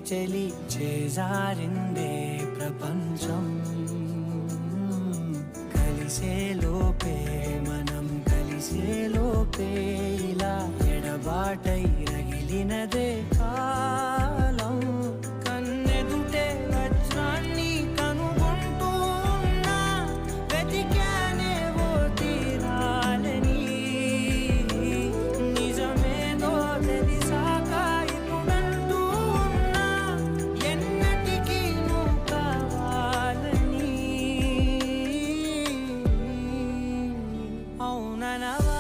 చెలి చేజారిందే ప్రపంచం కలిసే లోపే మనం కలిసే లోపే ఇలా ఎడబాటై రగిలినదే కాలం కన్నెదుటే వజ్రాన్ని కనుగొంటూ ఉన్నా వెతికానే ఓ తీరాలని నిజమేదో తెలిసాక ఇప్పుడంటూ ఉన్నా ఎన్నటికీ నువ్వు కావాలని అవుననవా